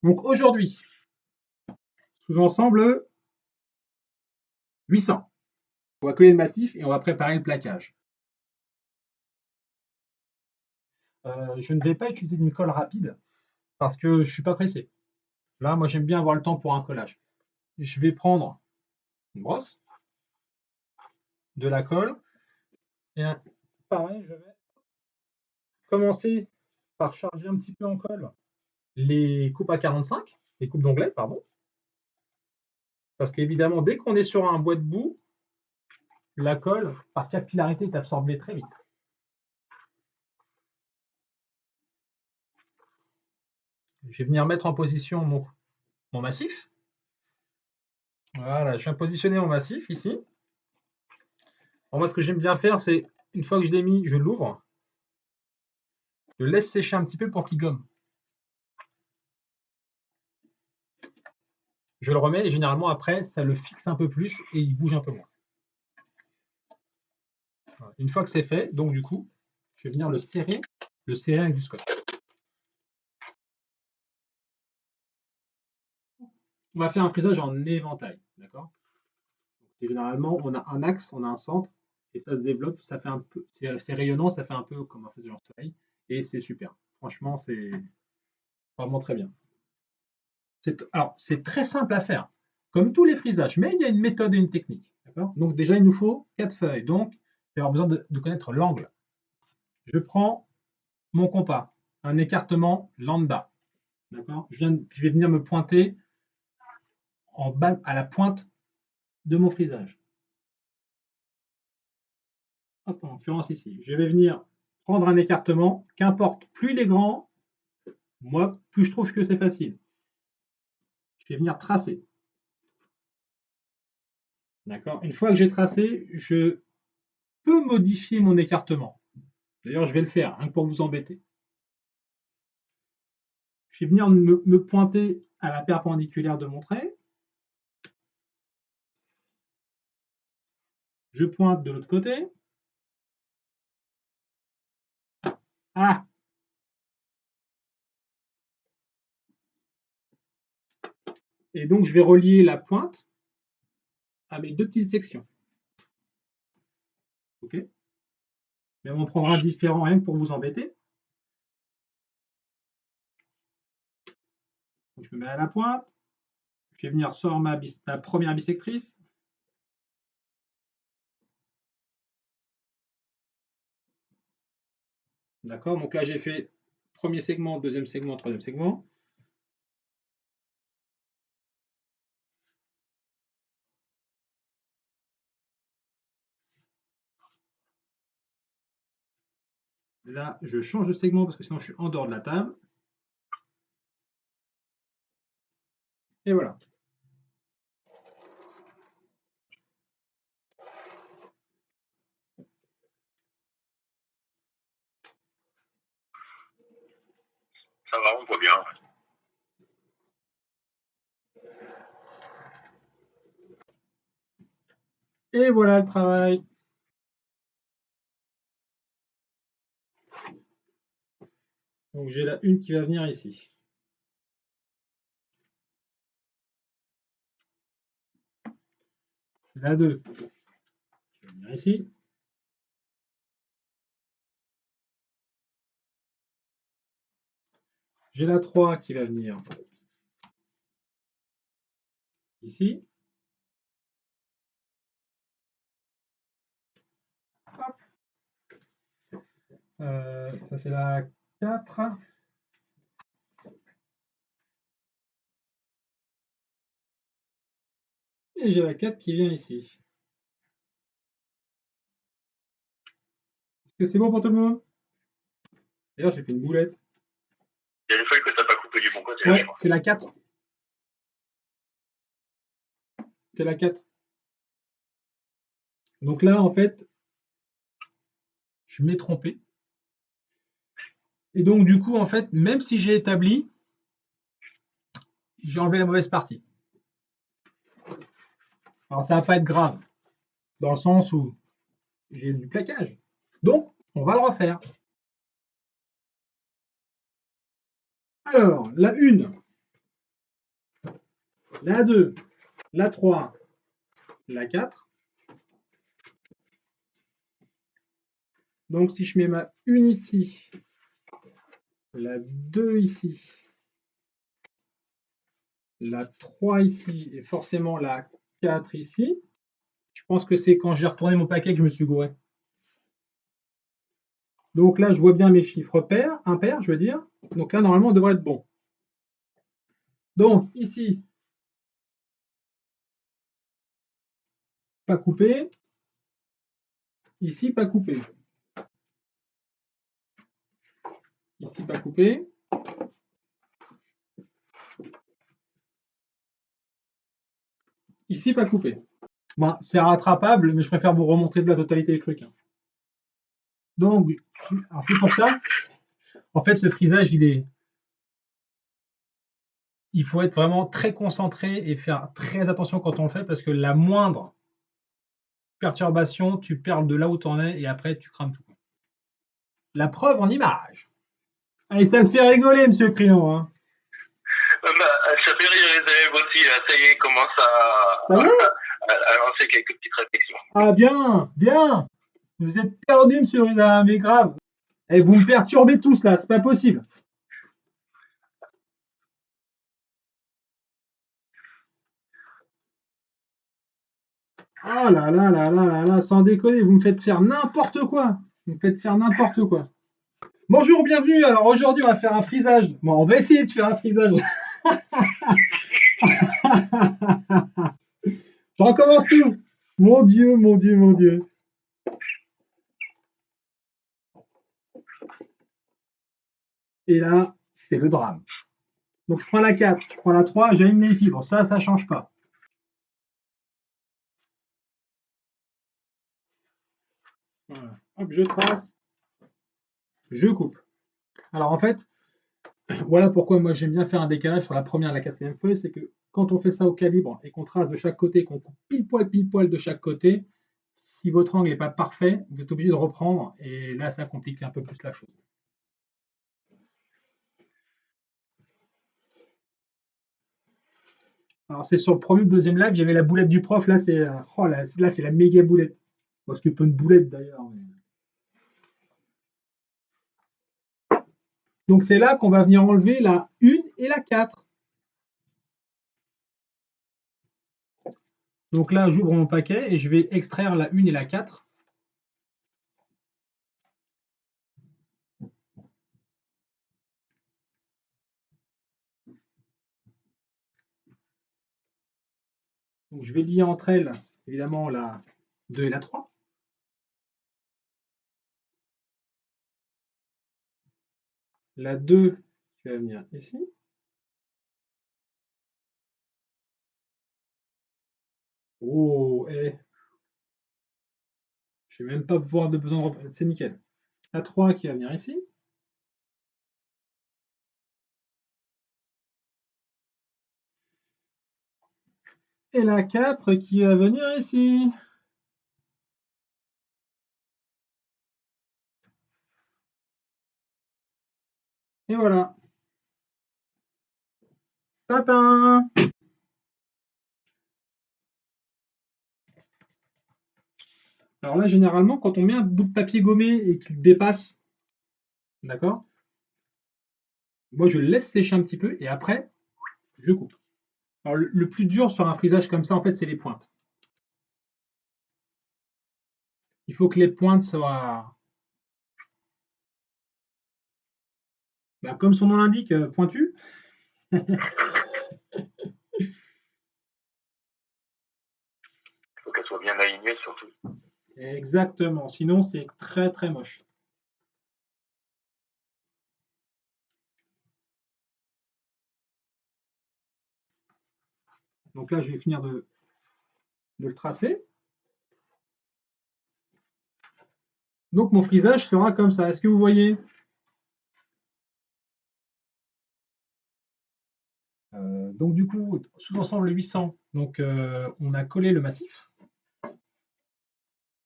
Donc aujourd'hui, sous-ensemble 800. On va coller le massif et on va préparer le plaquage. Je ne vais pas utiliser une colle rapide parce que je ne suis pas pressé. Là, moi, j'aime bien avoir le temps pour un collage. Je vais prendre une brosse, de la colle, et pareil, je vais commencer par charger un petit peu en colle les coupes à 45, les coupes d'onglet, pardon. Parce qu'évidemment, dès qu'on est sur un bois de boue, la colle, par capillarité, est absorbée très vite. Je vais venir mettre en position mon massif. Voilà, je viens positionner mon massif ici. Moi, ce que j'aime bien faire, c'est, une fois que je l'ai mis, je l'ouvre. Je le laisse sécher un petit peu pour qu'il gomme. Je le remets et généralement, après, ça le fixe un peu plus et il bouge un peu moins. Voilà. Une fois que c'est fait, donc du coup, je vais venir le serrer avec du scotch. On va faire un frisage en éventail, d'accord? Généralement, on a un axe, on a un centre, et ça se développe, ça fait un peu, c'est rayonnant, ça fait un peu comme un frisage en soleil, et c'est super. Franchement, c'est vraiment très bien. Alors, c'est très simple à faire, comme tous les frisages, mais il y a une méthode et une technique. Donc déjà, il nous faut 4 feuilles. Donc, il va y avoir besoin de connaître l'angle. Je prends mon compas, un écartement lambda. Je vais venir me pointer en bas, à la pointe de mon frisage. Hop, en l'occurrence ici. Je vais venir prendre un écartement, qu'importe, plus il est grand, moi, plus je trouve que c'est facile. Je vais venir tracer. D'accord. Une fois que j'ai tracé, je peux modifier mon écartement. D'ailleurs, je vais le faire, hein, pour vous embêter. Je vais venir me pointer à la perpendiculaire de mon trait. Je pointe de l'autre côté. Ah! Et donc, je vais relier la pointe à mes 2 petites sections. OK? Mais on en prendra différent rien que pour vous embêter. Donc, je me mets à la pointe. Je vais venir sur ma première bisectrice. D'accord? Donc là, j'ai fait premier segment, deuxième segment, troisième segment. Là, je change de segment parce que sinon, je suis en dehors de la table. Et voilà. Ça va, on voit bien. Et voilà le travail. Donc j'ai la une qui va venir ici. La 2 qui va venir ici. J'ai la 3 qui va venir ici. Ça c'est la 4. Et j'ai la 4 qui vient ici. Est-ce que c'est bon pour tout le monde? D'ailleurs, j'ai fait une boulette. Il y a une feuille que tu n'as pas coupée du bon côté. Ouais, c'est la 4. C'est la 4. Donc là, en fait, je m'ai trompé. Et donc, du coup, en fait, même si j'ai établi, j'ai enlevé la mauvaise partie. Alors, ça va pas être grave, dans le sens où j'ai du plaquage. Donc, on va le refaire. Alors, la 1, la 2, la 3, la 4. Donc, si je mets ma 1 ici, la 2 ici, la 3 ici et forcément la 4 ici, je pense que c'est quand j'ai retourné mon paquet que je me suis gouré. Donc là, je vois bien mes chiffres impairs, je veux dire. Donc là, normalement, on devrait être bon. Donc ici, pas coupé. Ici, pas coupé. Ici, pas coupé. Ici, pas coupé. Bon, c'est rattrapable, mais je préfère vous remontrer de la totalité des trucs. Donc, c'est pour ça. En fait, ce frisage, il faut être vraiment très concentré et faire très attention quand on le fait parce que la moindre perturbation, tu perds de là où tu en es et après, tu crames tout. La preuve en image. Allez, ça me fait rigoler, monsieur Crayon. Hein. Ça fait rire les élèves aussi, là. Ça y est, commence à lancer quelques petites réflexions. Ah, bien, bien. Vous êtes perdu, monsieur Rida, mais grave. Et vous me perturbez tous, là, c'est pas possible. Oh là là là là là là, sans déconner, vous me faites faire n'importe quoi. Vous me faites faire n'importe quoi. Bonjour, bienvenue. Alors aujourd'hui, on va faire un frisage. Bon, on va essayer de faire un frisage. Je recommence tout. Mon Dieu, mon Dieu, mon Dieu. Et là, c'est le drame. Donc je prends la 4, je prends la 3, j'aligne les fibres. Ça ne change pas. Voilà. Hop, je trace. Je coupe. Alors en fait, voilà pourquoi moi j'aime bien faire un décalage sur la première et la quatrième feuille, c'est que quand on fait ça au calibre et qu'on trace de chaque côté, qu'on coupe pile poil de chaque côté, si votre angle n'est pas parfait, vous êtes obligé de reprendre et là ça complique un peu plus la chose. Alors c'est sur le premier ou le deuxième live, il y avait la boulette du prof, là c'est là c'est la méga boulette. Parce que pas une boulette d'ailleurs. Mais... Donc c'est là qu'on va venir enlever la 1 et la 4. Donc là, j'ouvre mon paquet et je vais extraire la 1 et la 4. Donc je vais lier entre elles, évidemment, la 2 et la 3. La 2 qui va venir ici. Oh, je ne vais même pas avoir de besoin de... C'est nickel. La 3 qui va venir ici. Et la 4 qui va venir ici. Et voilà. Tatin! Alors là, généralement, quand on met un bout de papier gommé et qu'il dépasse, d'accord? Moi, je le laisse sécher un petit peu et après, je coupe. Alors, le plus dur sur un frisage comme ça, en fait, c'est les pointes. Il faut que les pointes soient, comme son nom l'indique, pointues. Il faut qu'elle soit bien alignée surtout. Exactement, sinon c'est très très moche. Donc là, je vais finir de le tracer. Donc mon frisage sera comme ça. Est-ce que vous voyez? Donc du coup, sous-ensemble 800, donc on a collé le massif.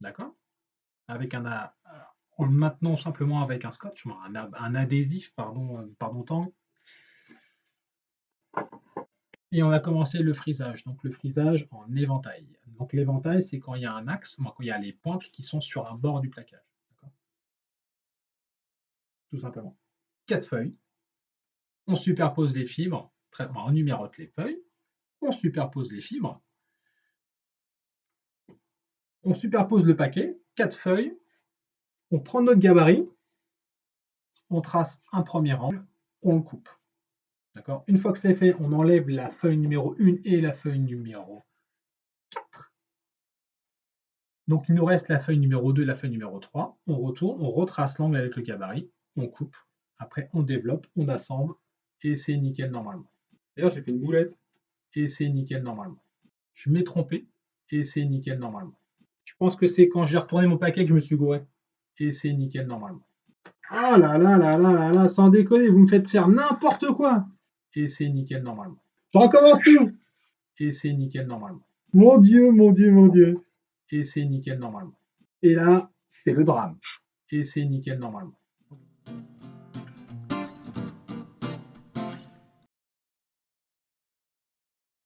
D'accord? Avec en le maintenant simplement avec un scotch, un adhésif, pardon, Tang. Et on a commencé le frisage. Donc le frisage en éventail. Donc l'éventail, c'est quand il y a un axe, quand il y a les pointes qui sont sur un bord du plaquage. Tout simplement. 4 feuilles. On superpose les fibres. On numérote les feuilles. On superpose les fibres. On superpose le paquet. 4 feuilles. On prend notre gabarit. On trace un premier angle. On le coupe. D'accord. Une fois que c'est fait, on enlève la feuille numéro 1 et la feuille numéro 4. Donc il nous reste la feuille numéro 2 et la feuille numéro 3. On retourne, on retrace l'angle avec le gabarit, on coupe. Après, on développe, on assemble et c'est nickel normalement. D'ailleurs, j'ai fait une boulette et c'est nickel normalement. Je m'ai trompé et c'est nickel normalement. Je pense que c'est quand j'ai retourné mon paquet que je me suis gouré et c'est nickel normalement. Ah là là là là là là, sans déconner, vous me faites faire n'importe quoi et c'est nickel normalement. Je recommence tout et c'est nickel normalement. Mon Dieu, mon Dieu, mon Dieu. Et c'est nickel normalement. Et là, c'est le drame. Et c'est nickel normalement.